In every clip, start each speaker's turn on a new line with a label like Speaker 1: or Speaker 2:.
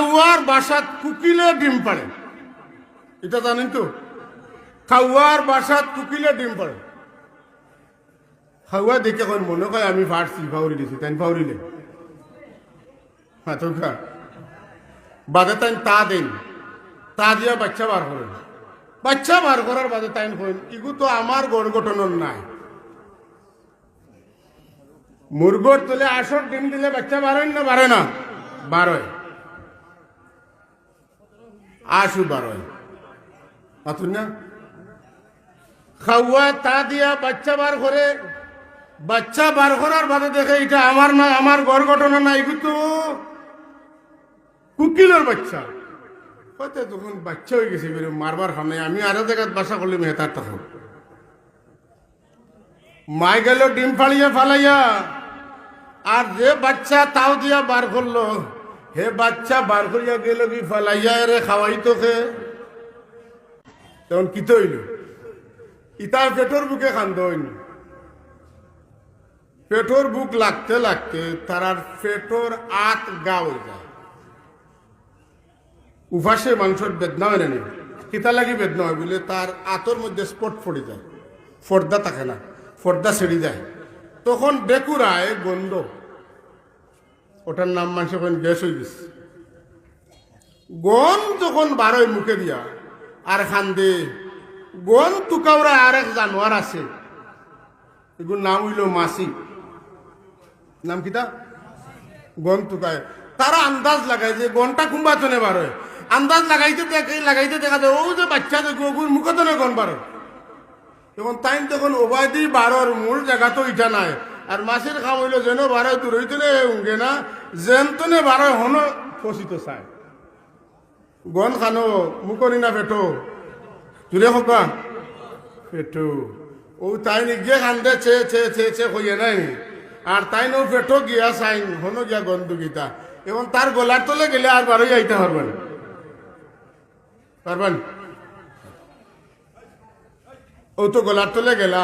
Speaker 1: খাওয়ার বাসাত কুকিলে ডিম পাড়ে, এটা জানেন তো? খাওয়ার বাসাত কুকিলে ডিম পাড়ে। খাওয়া দেখে কোন মনে হয় আমি ফাটছি, ফাউরি দিছি, তাই ফাউরিলে হাতকা বাদে তাই তা দেন, তা দিয়া বাচ্চা বার করেন। বাচ্চা বার করার বাদে তাই কইন ইগু তো আমার গড় গঠনের নাই। মুরগোর তলে আসর ডিম দিলে বাচ্চা বাড়েন না বাড়ে না? বাড়য়, আশু বাড়য়, পাতুন না? খাওয়া তা দিয়া বাচ্চা বার করে, বাচ্চা বার করার বাদে দেখে এটা আমার না, আমার গড় গঠন না, এগুলো তো কুকিলের বাচ্চা। হয়তো তখন বাচ্চা হয়ে গেছে, মারবার খামে আমি আরো জায়গায় বাসা করলে মেহতার তখন মাই গেল ডিম ফালিয়া ফালাইয়া, আর যে বাচ্চা তাও দিয়া বার করলো, হে বাচ্চা বার করিয়া গেল কি ফালাইয়া রে খাওয়াই তোকে, তখন কিতে হইল? ইতার পেটর বুকে খান্দ হইনি। পেটর বুক লাগতে লাগতে তার পেটর আত গা হয়ে যায়। উপাসে মানুষের বেদনা হয় না, কিতা লাগি বেদনা হয় বলে তার আতর মধ্যে স্পট পড়ে যায়, ফর্দা থাকে না, ফর্দা ছেড়ে যায়। তখন বেকুরায় গন্ধ, ওটার নাম মানুষ এখন গ্যাস হয়ে গেছে। গন যখন বারোয় মুখে দিয়া আর খান্দে, গন তুকাওরা আর এক জানোয়ার আছে, এগুলোর নাম হইল মাসি। নাম কিতা? গন তুকায়। তারা আন্দাজ লাগায় যে গনটা কুম্বাচনে বারোয়, আন্দাজ লাগাইতে দেখা যায় ও যে বাচ্চা দেখো ওগুর মুখতনে গন বারো। তখন তাই তখন ওবায়দি বারোর মূল জায়গা তো ইটা নাই, আর মাসির খাম হইল যেন বারোয় দূর হইতে উঙ্গে না, যেনতনে বারোয় হন ফসিত চায়। গন খানো মুখনি না পেটো তুলে হবা পেটো, ও তাই নিজে খান্দে ছে ছে ছে ছে হইয়ে নাই, আর তাই নো পেটো গিয়া চাইন হনো গিয়া গন্ধু গীতা। এবং তার গলার তলে গেলে আর বারোই আইতে পারবেন, পারবেন? ও তো গলার তলে গেলা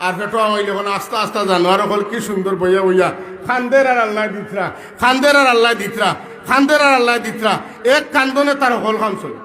Speaker 1: আর পেটো আমাইলে এখন আস্তে আস্তে জানোয়ার হল কি সুন্দর বইয়া বইয়া খান্দের আর আল্লাহ দিতরা, খান্দের আর আল্লাহ দিতরা, খান্দের আর আল্লাহ দিতরা, এক কান্দনে তার হল খান চলে।